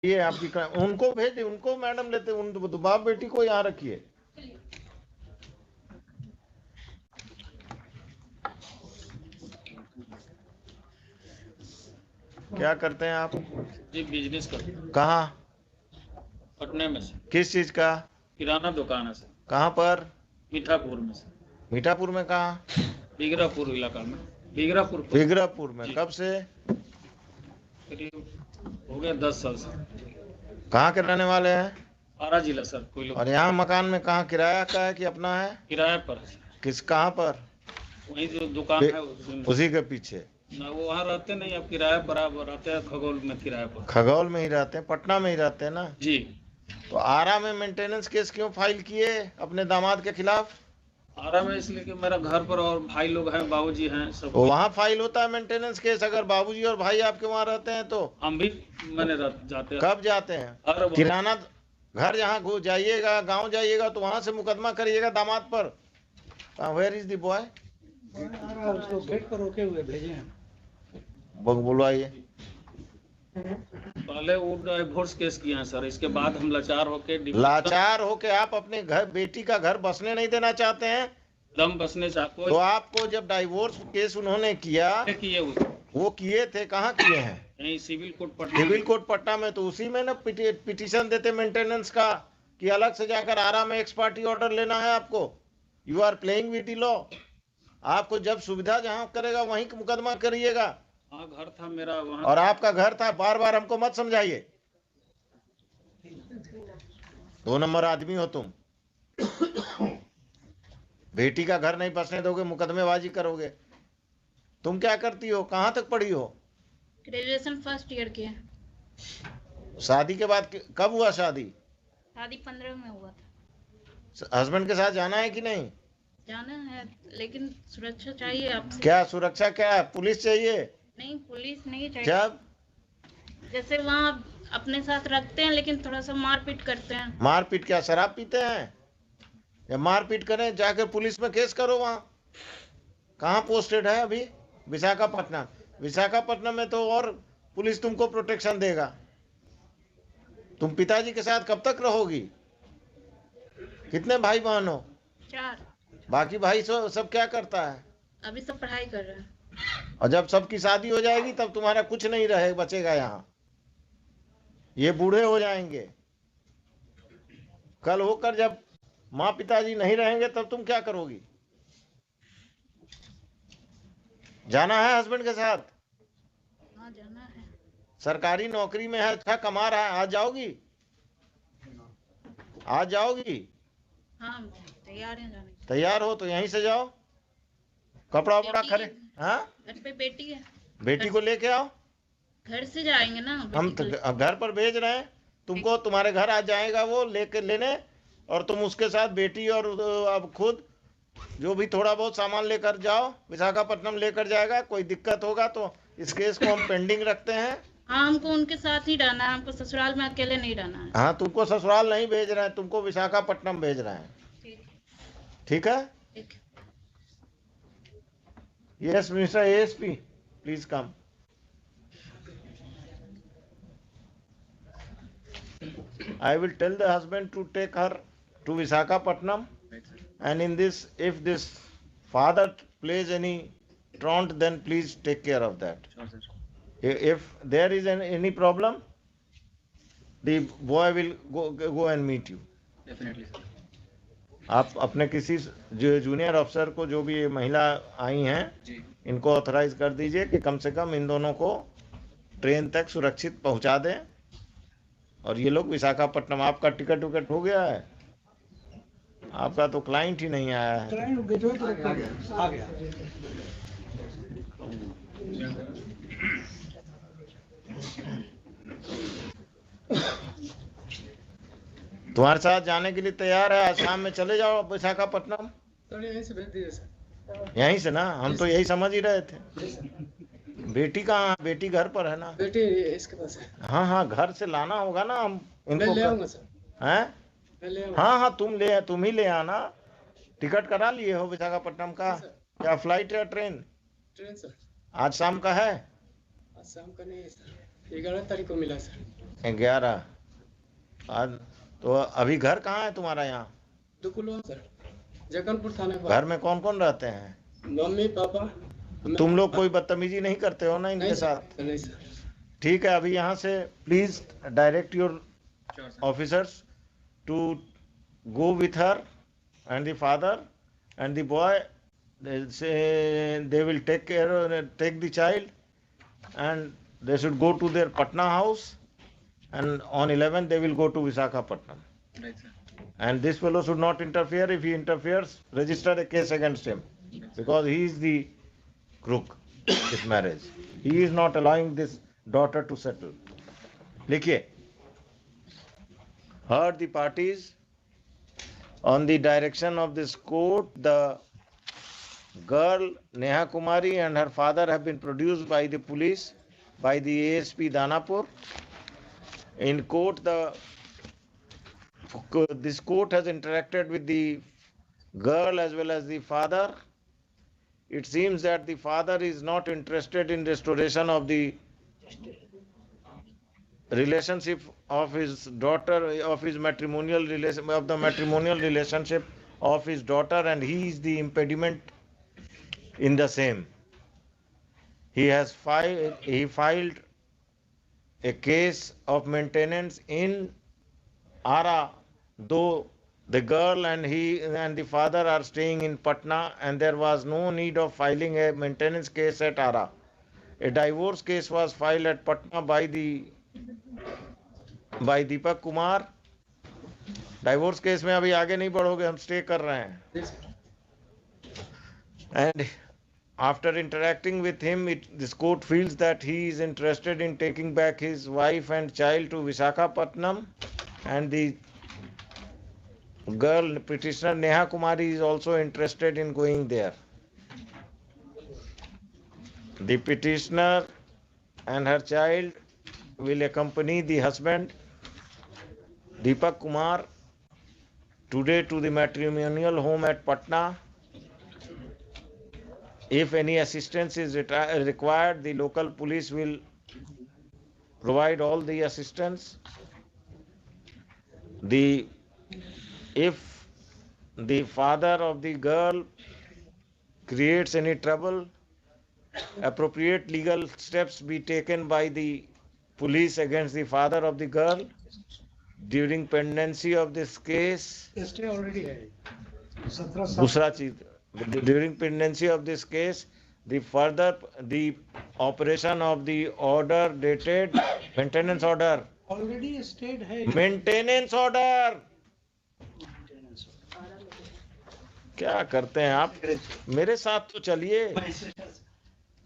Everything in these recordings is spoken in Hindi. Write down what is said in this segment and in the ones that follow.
ये आपकी उनको भेज दे, उनको मैडम लेते, उन बाप बेटी को यहाँ रखिए। क्या करते हैं आप? जी बिजनेस करते हैं। कहाँ? पटने में से। किस चीज का? किराना दुकान है सर। कहाँ पर? मीठापुर में सर। मीठापुर में कहाँ? बिगरापुर इलाका में। बिगरापुर बिगरापुर में। कब से? करीब हो गया 10 साल से। कहाँ के रहने वाले हैं? आरा जिला सर। कोई लोग और यहाँ मकान में कहाँ किराया का है कि अपना है? किराए पर है सर। किस कहाँ पर? वही जो दुकान है उसी के पीछे ना, वो वहाँ रहते नहीं, अब किराए पर आप रहते हैं खगोल में किराए पर। खगौल में ही रहते हैं, पटना में ही रहते हैं ना जी। तो आरा में मेंटेनेंस केस क्यों फाइल किए अपने दामाद के खिलाफ? आरा में इसलिए कि मेरा घर पर और भाई लोग हैं, बाबूजी हैं सब। वहाँ फाइल होता है मेंटेनेंस केस अगर बाबूजी और भाई आपके वहाँ रहते हैं तो? हम भी मैंने जाते हैं। कब जाते हैं? किराना घर जहाँ जाइएगा, गांव जाइएगा तो वहां से मुकदमा करिएगा दामाद पर। Where is the boy? उसको गेट पर रोके हुए भेजे हैं। बुलवाइए। पहले वो डिवोर्स केस किए हैं सर, इसके बाद हम लाचार होके आप अपने घर बेटी का घर बसने नहीं देना चाहते हैं? दम बसने चाहते तो आपको जब डाइवोर्स केस उन्होंने किया, वो किए थे, कहाँ किए हैं? यहीं सिविल कोर्ट पटना में। तो उसी में ना पिटीशन देते मेंटेनेंस का कि अलग से जाकर आरा में एक्स पार्टी ऑर्डर लेना है आपको। You are playing with the law. आपको जब सुविधा जहां करेगा वहीं मुकदमा करिएगा। हाँ, घर था मेरा वहाँ। और आपका घर था, बार बार हमको मत समझाइए। 2 नंबर आदमी हो तुम। बेटी का घर नहीं बसने दोगे, मुकदमेबाजी करोगे। तुम क्या करती हो? कहाँ तक पढ़ी हो? ग्रेजुएशन फर्स्ट ईयर की है। शादी के बाद कब हुआ शादी? शादी 15 में हुआ था। हस्बैंड के साथ जाना है कि नहीं? जाना है, लेकिन सुरक्षा चाहिए आपसे। क्या सुरक्षा? क्या है? पुलिस चाहिए? नहीं, पुलिस नहीं चाहिए। जब जैसे वहाँ अपने साथ रखते हैं लेकिन थोड़ा सा मारपीट करते हैं। मारपीट? क्या शराब पीते हैं? या मारपीट करें, जाकर पुलिस में केस करो। वहाँ कहाँ पोस्टेड है अभी? विशाखापट्टनम। विशाखापट्टनम में तो और पुलिस तुमको प्रोटेक्शन देगा। तुम पिताजी के साथ कब तक रहोगी? कितने भाई बहन हो? 4। बाकी भाई सब क्या करता है? अभी सब पढ़ाई कर रहे हैं। और जब सबकी शादी हो जाएगी तब तुम्हारा कुछ नहीं रहे बचेगा यहाँ। ये बूढ़े हो जाएंगे। कल होकर जब माँ पिताजी नहीं रहेंगे तब तुम क्या करोगी? जाना है हस्बैंड के साथ? हाँ, जाना है। सरकारी नौकरी में है, अच्छा कमा रहा है। आज जाओगी? आज जाओगी? हाँ, तैयार हैं जाने के। तैयार हो तो यहीं से जाओ। कपड़ा वपड़ा खरीद। हाँ, घर पे बेटी है। बेटी को लेके आओ। घर से जाएंगे ना। हम तो घर पर भेज रहे हैं तुमको। तुम्हारे घर आ जाएगा वो लेके लेने, और तुम उसके साथ बेटी और अब खुद जो भी थोड़ा बहुत सामान लेकर जाओ। विशाखापट्टनम लेकर जाएगा। कोई दिक्कत होगा तो इस केस को हम पेंडिंग रखते हैं। हाँ, हमको उनके साथ ही रहना है। हमको ससुराल में अकेले नहीं रहना है। हाँ, तुमको ससुराल नहीं भेज रहे हैं, तुमको विशाखापट्टनम भेज रहे हैं। ठीक है? Yes mister ASP, please come. I will tell the husband to take her to Visakhapatnam, and in this, if this father plays any truant, then please take care of that. If there is any problem, the boy will go and meet you. Definitely sir. आप अपने किसी जूनियर अफसर को, जो भी ये महिला आई हैं, इनको ऑथराइज कर दीजिए कि कम से कम इन दोनों को ट्रेन तक सुरक्षित पहुंचा दें। और ये लोग विशाखापट्टनम। आपका टिकट विकट हो गया है? आपका तो क्लाइंट ही नहीं आया है। आ गया। तुम्हारे साथ जाने के लिए तैयार है। आज शाम में चले जाओ विशाखापट्टनम। यहीं से भेज दीजिए सर। यहीं से ना? हम तो यही समझ ही रहे थे। बेटी कहाँ? बेटी घर पर है ना? बेटी इसके पास है। हाँ हाँ, घर से लाना होगा ना। हम इनको ले आऊंगा सर। हैं? हाँ हाँ, तुम ही ले आना। टिकट करा लिए हो विशाखापट्टनम का? क्या फ्लाइट या ट्रेन? Train sir. आज शाम का है? आज शाम का नहीं सर, 11 तारीख को मिला सर। 11 आज। तो अभी घर कहाँ है तुम्हारा? यहाँ दुकुलवा सर, जगलपुर थाने पर। घर में कौन कौन रहते हैं? Mummy papa. तुम लोग कोई बदतमीजी नहीं करते हो ना इनके नहीं साथ? सर, नहीं सर। ठीक है, अभी यहाँ से please direct your officers to go with her and the father and the boy. They say they will take the child, and they should go to their Patna house, and on 11 they will go to Visakhapatnam. Right, sir. And this fellow should not interfere. If he interferes, register a case against him, because he is the crook this marriage. He is not allowing this daughter to settle. लिखिए, heard the parties. On the direction of this court, the girl Neha Kumari and her father have been produced by the police, by the ASP Danapur. In court, this court has interacted with the girl as well as the father. It seems that the father is not interested in restoration of the relationship of his daughter, of his matrimonial relation, of the matrimonial relationship of his daughter, and he is the impediment in the same. He filed a case of maintenance in Ara, though the girl and he and the father are staying in Patna, and there was no need of filing a maintenance case at Ara. A divorce case was filed at Patna by Deepak Kumar. Divorce case में अभी आगे नहीं बढ़ोगे, हम स्टे कर रहे हैं. And after interacting with him, this court feels that he is interested in taking back his wife and child to Visakhapatnam, and the girl petitioner Neha Kumari is also interested in going there. The petitioner and her child will accompany the husband Deepak Kumar today to the matrimonial home at Patna. If any assistance is required, the local police will provide all the assistance. If the father of the girl creates any trouble, appropriate legal steps be taken by the police against the father of the girl. During pendency of this case, stay already है 17 साल. दूसरा चीज, during pendency of this case, the operation of the order dated maintenance order. Already stayed है. Maintenance order. क्या करते हैं आप? मेरे साथ तो चलिए.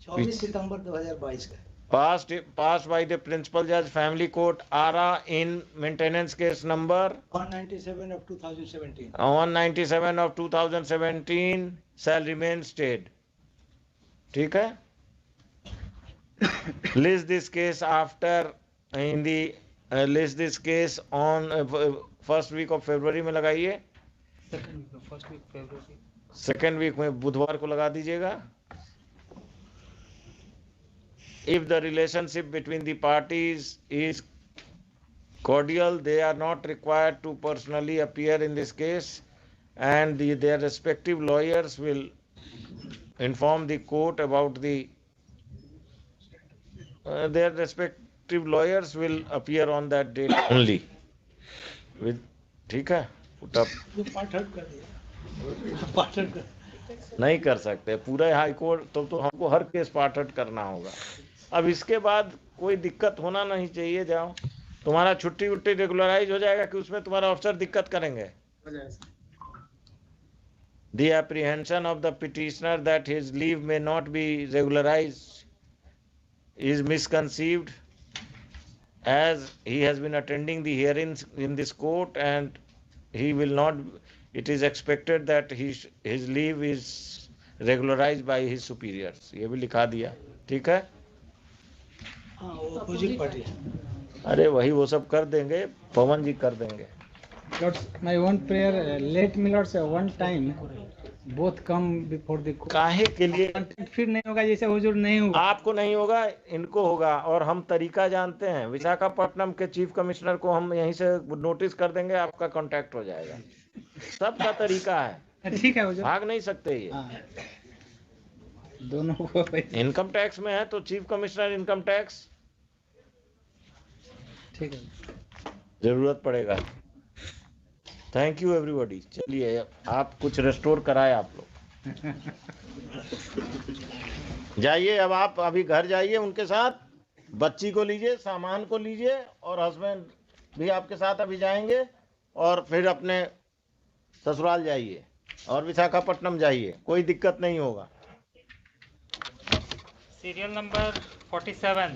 24 सितंबर 2022 का. Passed by the Principal Judge, Family Court, Ara, in maintenance case number 197 of 2017. 197 of 2017 shall remain stayed. ठीक है? List this case list this case on first week of February में लगाइए. Second week में बुधवार को लगा दीजिएगा. If the relationship between the parties is cordial, they are not required to personally appear in this case, and their respective lawyers will inform the court about their respective lawyers will appear on that date only. ठीक है? Put up. नहीं कर सकते पूरा हाई कोर्ट, तो हमको हर केस पार्ट आउट करना होगा. अब इसके बाद कोई दिक्कत होना नहीं चाहिए. जाओ, तुम्हारा छुट्टी उट्टी रेगुलराइज हो जाएगा कि उसमें तुम्हारा अफसर दिक्कत करेंगे. The apprehension of the petitioner that his leave may not be regularized is misconceived, as he has been attending the hearings in this court, and he will not. It is expected that his leave is regularized by his superiors. ये भी लिखा दिया. ठीक है? हाँ, वो अपोजिट पार्टी. अरे वही वो सब कर देंगे, पवन जी कर देंगे. Lords, my one prayer, let me Lords one time both come before the court. काहे के लिए? फिर नहीं होगा जैसे हुजूर नहीं होगा। आपको नहीं होगा, इनको होगा। और हम तरीका जानते हैं। विशाखापट्टनम के चीफ कमिश्नर को हम यहीं से नोटिस कर देंगे, आपका कांटेक्ट हो जाएगा। सबका तरीका है, ठीक है हुजूर। भाग नहीं सकते ये। हाँ। दोनों को इनकम टैक्स में है तो चीफ कमिश्नर इनकम टैक्स, ठीक है, जरूरत पड़ेगा। Thank you everybody. चलिए आप कुछ रेस्टोर कराए आप लोग। जाइए अब आप अभी घर जाइए, उनके साथ बच्ची को लीजिए, सामान को लीजिए, और हस्बैंड भी आपके साथ अभी जाएंगे, और फिर अपने ससुराल जाइए और विशाखापट्टनम जाइए, कोई दिक्कत नहीं होगा। Serial number 47